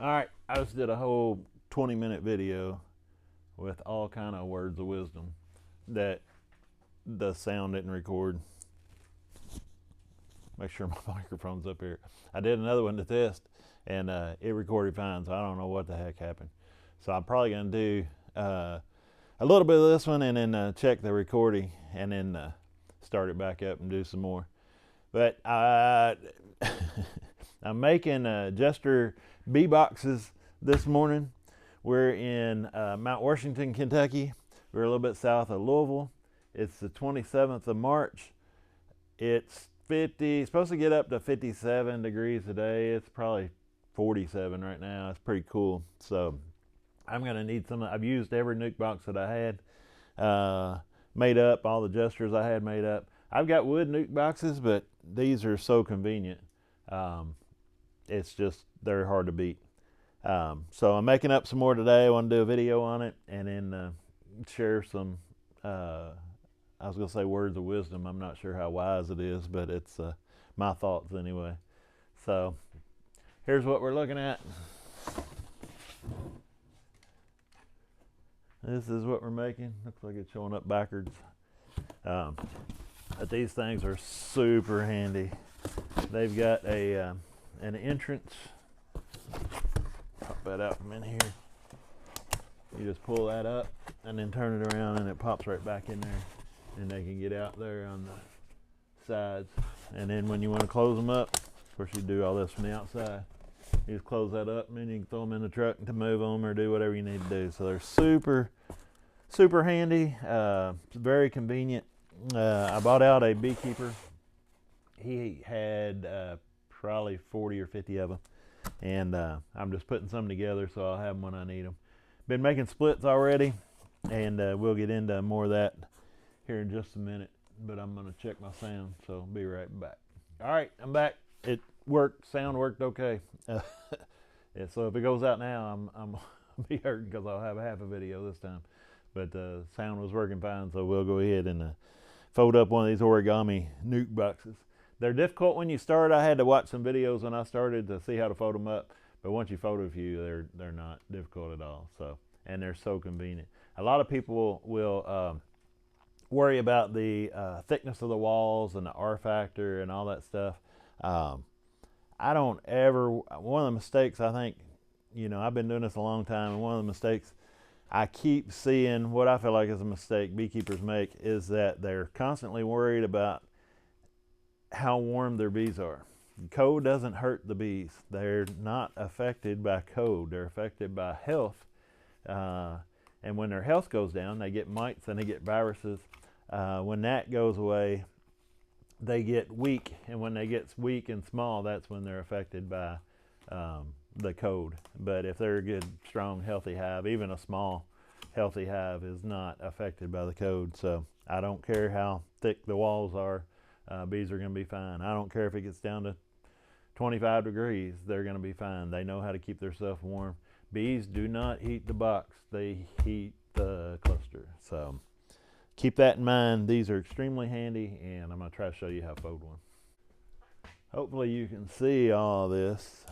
All right, I just did a whole 20-minute video with all kind of words of wisdom that the sound didn't record. Make sure my microphone's up here. I did another one to test, and it recorded fine, so I don't know what the heck happened. So I'm probably going to do a little bit of this one and then check the recording and then start it back up and do some more. But I'm making Jester bee boxes this morning. We're in Mount Washington, Kentucky. We're a little bit south of Louisville. It's the 27th of March. It's supposed to get up to 57 degrees today. It's probably 47 right now. It's pretty cool. So I'm going to need some. I've used every nuke box that I had made up, all the Jesters I had made up. I've got wood nuke boxes, but these are so convenient. It's just, they're hard to beat. So I'm making up some more today. I want to do a video on it and then share some, I was going to say words of wisdom. I'm not sure how wise it is, but it's my thoughts anyway. So here's what we're looking at. This is what we're making. Looks like it's showing up backwards. But these things are super handy. They've got a an entrance. Pop that out from in here. You just pull that up and then turn it around and it pops right back in there. And they can get out there on the sides. And then when you want to close them up, of course you do all this from the outside. You just close that up and then you can throw them in the truck to move them or do whatever you need to do. So they're super, super handy. It's very convenient. I bought out a beekeeper. He had probably 40 or 50 of them. And I'm just putting some together so I'll have them when I need them. Been making splits already. And we'll get into more of that here in just a minute. But I'm going to check my sound. So I'll be right back. All right, I'm back. It worked. Sound worked okay. Yeah, so if it goes out now, I'm be hurting because I'll have half a video this time. But the sound was working fine, so we'll go ahead and fold up one of these origami nuke boxes. They're difficult when you start. I had to watch some videos when I started to see how to fold them up. But once you fold a few, they're not difficult at all. So, and they're so convenient. A lot of people will worry about the thickness of the walls and the R factor and all that stuff. I don't ever, one of the mistakes I think, I've been doing this a long time, and one of the mistakes I keep seeing, what I feel like is a mistake beekeepers make, is that they're constantly worried about how warm their bees are. Cold doesn't hurt the bees. They're not affected by cold. They're affected by health. And when their health goes down, they get mites and they get viruses. When that goes away, they get weak, and when they get weak and small, that's when they're affected by the cold. But if they're a good, strong, healthy hive, even a small, healthy hive is not affected by the cold. So I don't care how thick the walls are, bees are going to be fine. I don't care if it gets down to 25 degrees, they're going to be fine. They know how to keep themselves warm. Bees do not heat the box, they heat the cluster. So keep that in mind. These are extremely handy, and I'm going to try to show you how to fold one. Hopefully you can see all this.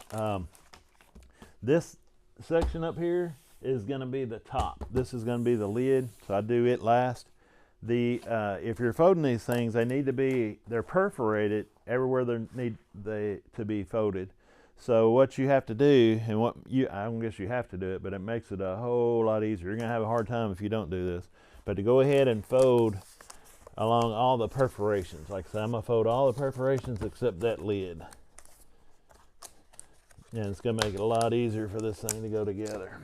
This section up here is going to be the top. This is going to be the lid, so I do it last. If you're folding these things, they're perforated everywhere they need to be folded. So what you have to do, and I don't guess you have to do it, but it makes it a whole lot easier. You're going to have a hard time if you don't do this. But to go ahead and fold along all the perforations. Like I said, I'm going to fold all the perforations except that lid. And it's going to make it a lot easier for this thing to go together.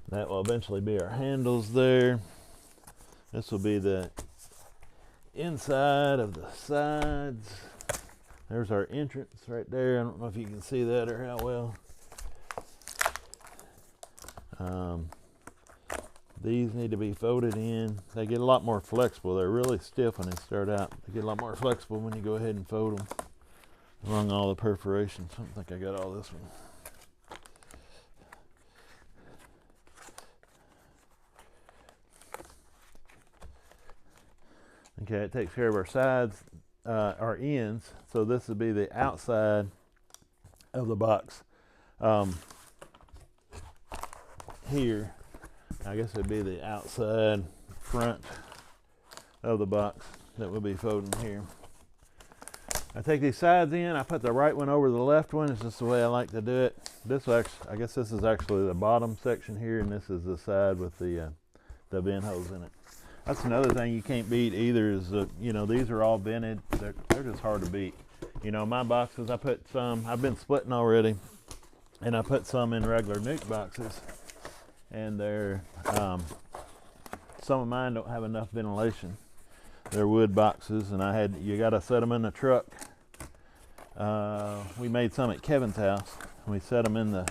That will eventually be our handles there. This will be the inside of the sides. There's our entrance right there. I don't know if you can see that or how well. These need to be folded in. They get a lot more flexible. They're really stiff when they start out. They get a lot more flexible when you go ahead and fold them along all the perforations. I don't think I got all this one. Okay, it takes care of our sides. are ends. So this would be the outside of the box. Here, I guess it'd be the outside front of the box that would be folding here. I take these sides in, I put the right one over the left one. It's just the way I like to do it. This actually, I guess this is actually the bottom section here, and this is the side with the vent hose in it. That's another thing you can't beat either is, you know, these are all vented. They're just hard to beat. You know, my boxes, I put some, I've been splitting already, and I put some in regular nuke boxes, and they're, some of mine don't have enough ventilation. They're wood boxes, and you gotta set them in the truck. We made some at Kevin's house. We set them in the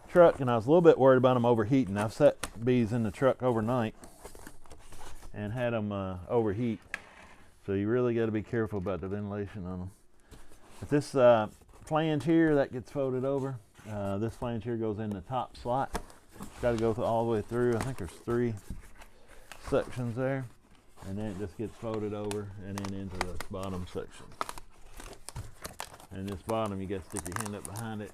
truck, and I was a little bit worried about them overheating. I've set bees in the truck overnight and had them overheat. So you really got to be careful about the ventilation on them. But this flange here, that gets folded over. This flange here goes in the top slot. Got to go all the way through. I think there's 3 sections there. And then it just gets folded over and then into the bottom section. And this bottom, you got to stick your hand up behind it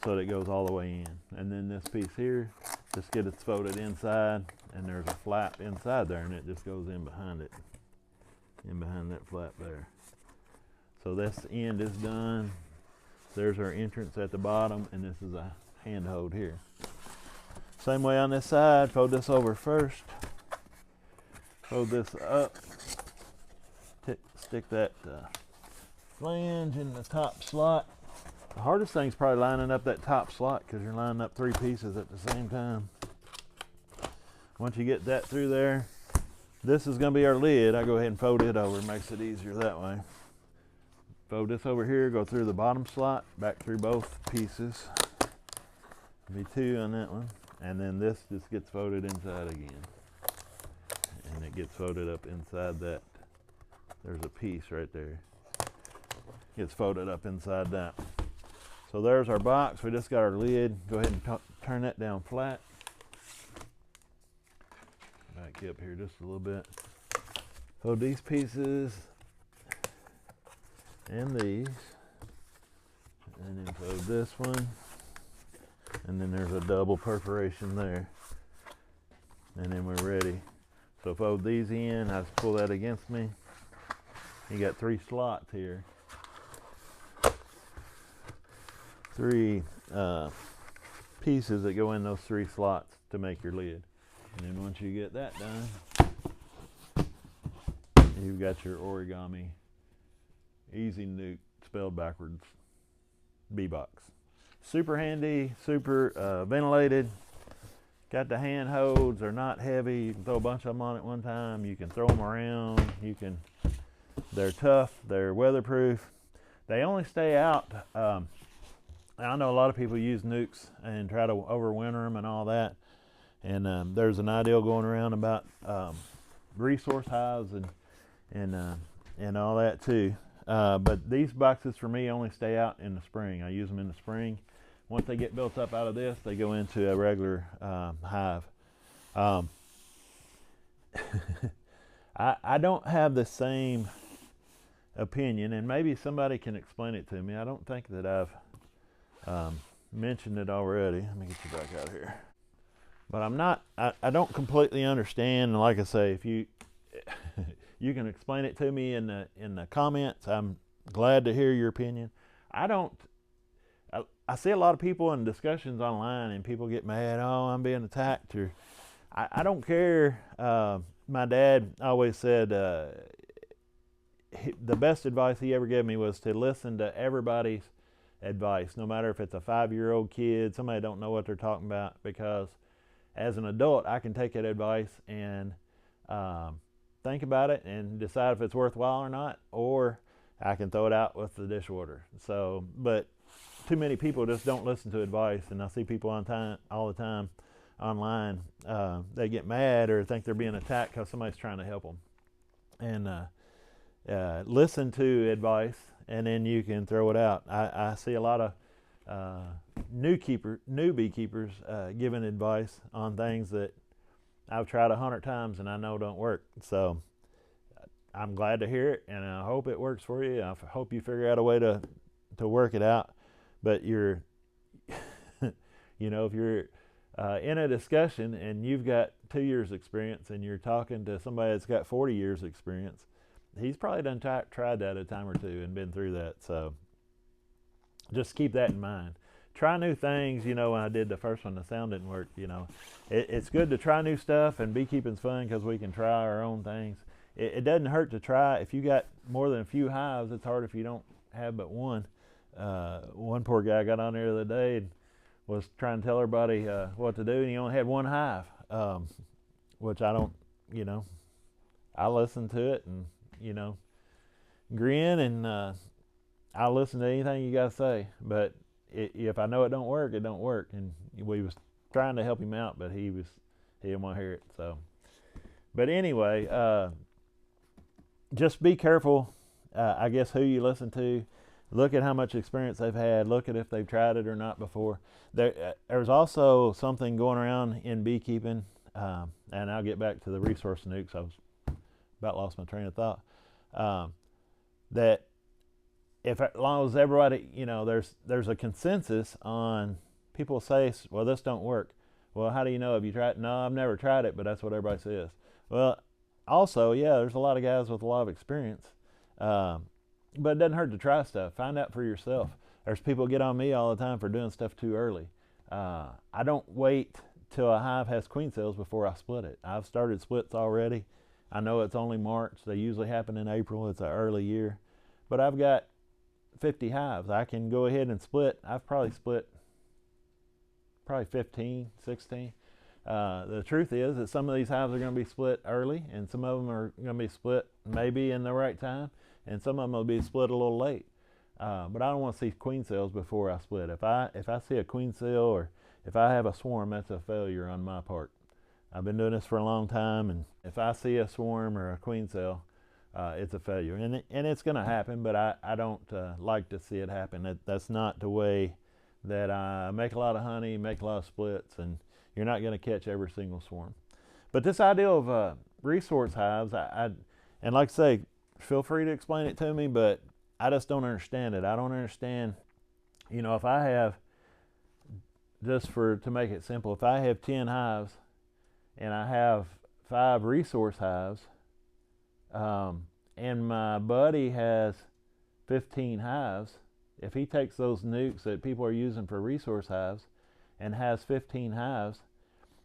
so that it goes all the way in. And then this piece here, just get it folded inside, and there's a flap inside there, and it just goes in behind it, in behind that flap there. So this end is done. There's our entrance at the bottom, and this is a hand hold here. Same way on this side, fold this over first, fold this up, stick that flange in the top slot. The hardest thing is probably lining up that top slot because you're lining up 3 pieces at the same time. Once you get that through there, this is going to be our lid. I go ahead and fold it over, makes it easier that way. Fold this over here, go through the bottom slot, back through both pieces. Be 2 on that one. And then this just gets folded inside again. And it gets folded up inside that. There's a piece right there. Gets folded up inside that. So there's our box. We just got our lid. Go ahead and turn that down flat. Back up here just a little bit. Fold these pieces and these. And then fold this one. And then there's a double perforation there. And then we're ready. So fold these in. I just pull that against me. You got 3 slots here. 3 pieces that go in those 3 slots to make your lid. And then once you get that done, you've got your origami Easy Nuke, spelled backwards, bee box. Super handy, super ventilated. Got the hand holds, they're not heavy. You can throw a bunch of them on at one time. You can throw them around. They're tough, they're weatherproof. They only stay out. I know a lot of people use nukes and try to overwinter them and all that. And there's an ideal going around about resource hives and all that too. But these boxes for me only stay out in the spring. I use them in the spring. Once they get built up out of this, they go into a regular hive. I don't have the same opinion, and maybe somebody can explain it to me. I don't think that I've mentioned it already. Let me get you back out here. But I don't completely understand. And like I say, if you you can explain it to me in the comments, I'm glad to hear your opinion. I see a lot of people in discussions online, and people get mad. Oh, I'm being attacked. Or I don't care. My dad always said the best advice he ever gave me was to listen to everybody's advice, no matter if it's a 5-year-old kid, somebody don't know what they're talking about, because as an adult, I can take that advice and think about it and decide if it's worthwhile or not, or I can throw it out with the dishwater. So, but too many people just don't listen to advice, and I see people all the time online. They get mad or think they're being attacked because somebody's trying to help them. And listen to advice, and then you can throw it out. I see a lot of new beekeepers giving advice on things that I've tried 100 times and I know don't work. So I'm glad to hear it, and I hope it works for you. I hope you figure out a way to work it out. But you're, you know, if you're in a discussion and you've got 2 years experience and you're talking to somebody that's got 40 years experience, he's probably done tried that a time or two and been through that. So just keep that in mind. Try new things. You know, when I did the first one, the sound didn't work. You know, it's good to try new stuff, and beekeeping's fun because we can try our own things. It doesn't hurt to try. If you got more than a few hives, it's hard if you don't have but one. One poor guy got on there the other day and was trying to tell everybody what to do, and he only had one hive, which I don't, you know, I listen to it and, you know, grin, and I'll listen to anything you got to say. But if I know it don't work, it don't work. And we was trying to help him out, but he didn't want to hear it. So, but anyway, just be careful, I guess, who you listen to. Look at how much experience they've had. Look at if they've tried it or not before. There's also something going around in beekeeping, and I'll get back to the resource nukes. I was about lost my train of thought. That if, as long as everybody, you know, there's a consensus on, people say, well, this don't work. Well, how do you know? Have you tried it? No, I've never tried it, but that's what everybody says. Well, also, yeah, there's a lot of guys with a lot of experience. But it doesn't hurt to try stuff. Find out for yourself. There's people get on me all the time for doing stuff too early. I don't wait till a hive has queen cells before I split it. I've started splits already. I know it's only March. They usually happen in April. It's an early year. But I've got 50 hives. I can go ahead and split. I've probably split 15, 16. The truth is that some of these hives are going to be split early, and some of them are going to be split maybe in the right time, and some of them will be split a little late. But I don't want to see queen cells before I split. If I see a queen cell, or if I have a swarm, that's a failure on my part. I've been doing this for a long time, and if I see a swarm or a queen cell, it's a failure. And it's going to happen, but I don't like to see it happen. That's not the way that I make a lot of honey, make a lot of splits, and you're not going to catch every single swarm. But this idea of resource hives, and like I say, feel free to explain it to me, but I just don't understand it. I don't understand, you know, if I have, to make it simple, if I have 10 hives and I have 5 resource hives, and my buddy has 15 hives, if he takes those nukes that people are using for resource hives and has 15 hives,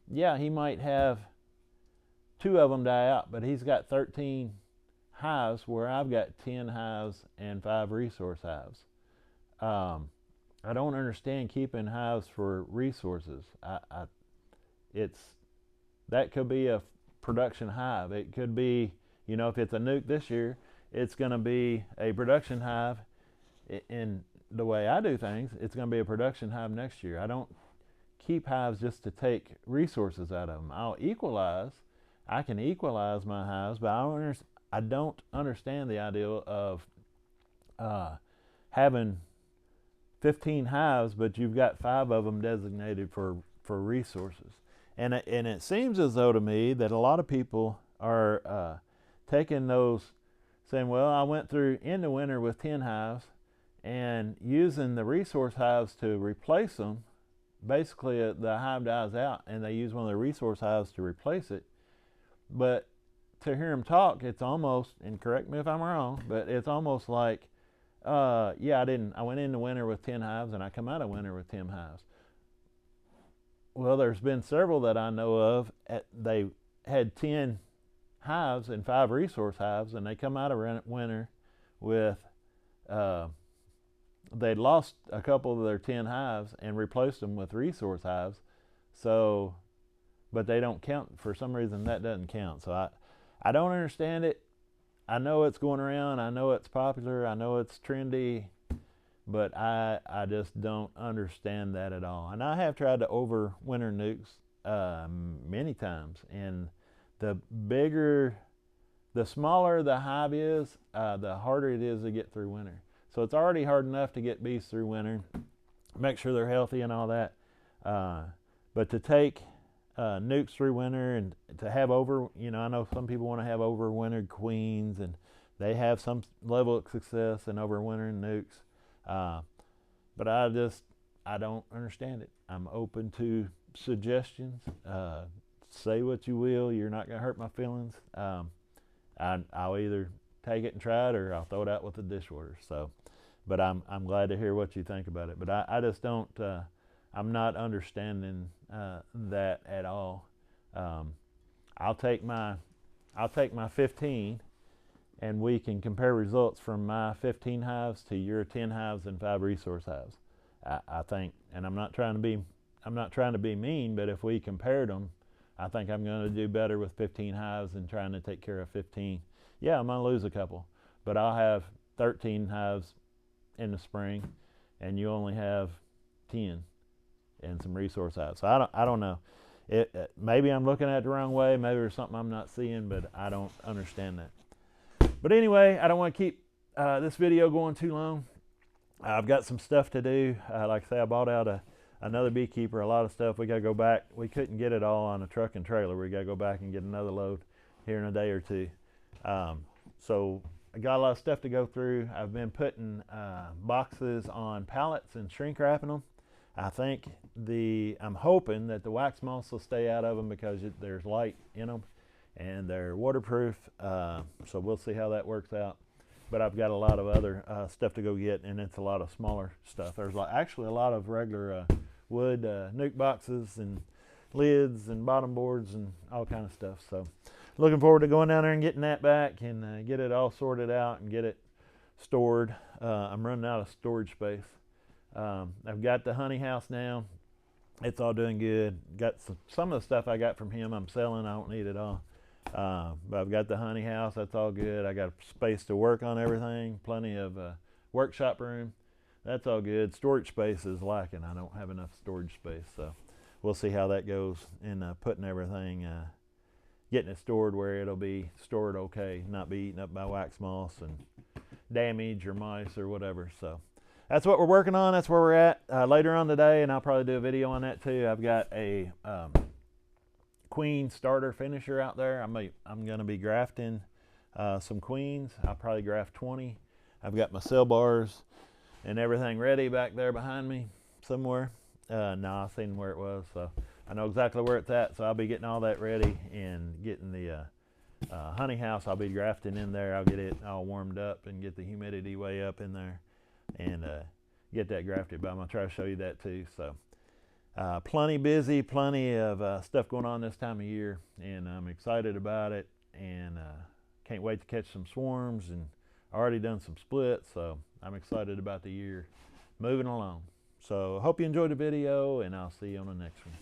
yeah, he might have 2 of them die out, but he's got 13 hives where I've got 10 hives and 5 resource hives. I don't understand keeping hives for resources. That could be a production hive. It could be, you know, if it's a nuke this year, it's going to be a production hive. In the way I do things, it's going to be a production hive next year. I don't keep hives just to take resources out of them. I'll equalize. I can equalize my hives, but I don't understand the idea of having 15 hives, but you've got 5 of them designated for resources. And it seems as though to me that a lot of people are taking those, saying, well, I went through in the winter with 10 hives, and using the resource hives to replace them. Basically, the hive dies out, and they use one of the resource hives to replace it. But to hear them talk, it's almost, and correct me if I'm wrong, but it's almost like, yeah, I went into winter with 10 hives, and I come out of winter with 10 hives. Well, there's been several that I know of, they had 10 hives and 5 resource hives, and they come out of winter with, they'd lost a couple of their 10 hives and replaced them with resource hives. So, but they don't count. For some reason, that doesn't count. So I don't understand it. I know it's going around. I know it's popular. I know it's trendy. But I just don't understand that at all. And I have tried to overwinter nukes many times. And the smaller the hive is, the harder it is to get through winter. So it's already hard enough to get bees through winter, make sure they're healthy and all that. But to take nukes through winter, and to have over, you know, I know some people want to have overwintered queens, and they have some level of success in overwintering nukes. But I don't understand it. I'm open to suggestions. Say what you will. You're not going to hurt my feelings. I'll either take it and try it, or I'll throw it out with the dishwater. So, but I'm glad to hear what you think about it. But I just don't. I'm not understanding that at all. I'll take my 15, and we can compare results from my 15 hives to your 10 hives and 5 resource hives. I think, and I'm not trying to be mean, but if we compared them, I think I'm going to do better with 15 hives than trying to take care of 15. Yeah, I'm going to lose a couple, but I'll have 13 hives in the spring, and you only have 10 and some resource hives. So I don't know. Maybe I'm looking at it the wrong way. Maybe there's something I'm not seeing, but I don't understand that. But anyway, I don't want to keep this video going too long. I've got some stuff to do. Like I say, I bought out another beekeeper, a lot of stuff. We got to go back. We couldn't get it all on a truck and trailer. We got to go back and get another load here in a day or two. So I got a lot of stuff to go through. I've been putting boxes on pallets and shrink wrapping them. I'm hoping that the wax moths will stay out of them because there's light in them and they're waterproof. So we'll see how that works out. But I've got a lot of other stuff to go get, and it's a lot of smaller stuff. There's actually a lot of regular wood nuke boxes and lids and bottom boards and all kind of stuff. So looking forward to going down there and getting that back and get it all sorted out and get it stored. I'm running out of storage space. I've got the honey house now. It's all doing good. Got some of the stuff I got from him I'm selling. I don't need it all. But I've got the honey house. That's all good. I got space to work on everything. Plenty of workshop room. That's all good. Storage space is lacking. I don't have enough storage space. So we'll see how that goes in putting everything, getting it stored where it'll be stored okay, not be eaten up by wax moths and damage or mice or whatever. So that's what we're working on. That's where we're at later on today, and I'll probably do a video on that too. I've got a queen starter finisher out there. I'm going to be grafting some queens. I'll probably graft 20. I've got my cell bars and everything ready back there behind me somewhere. No, I've seen where it was, so I know exactly where it's at. So I'll be getting all that ready and getting the honey house. I'll be grafting in there. I'll get it all warmed up and get the humidity way up in there and get that grafted. But I'm going to try to show you that too. So plenty busy, plenty of stuff going on this time of year, and I'm excited about it, and can't wait to catch some swarms, and already done some splits, so I'm excited about the year moving along. So I hope you enjoyed the video, and I'll see you on the next one.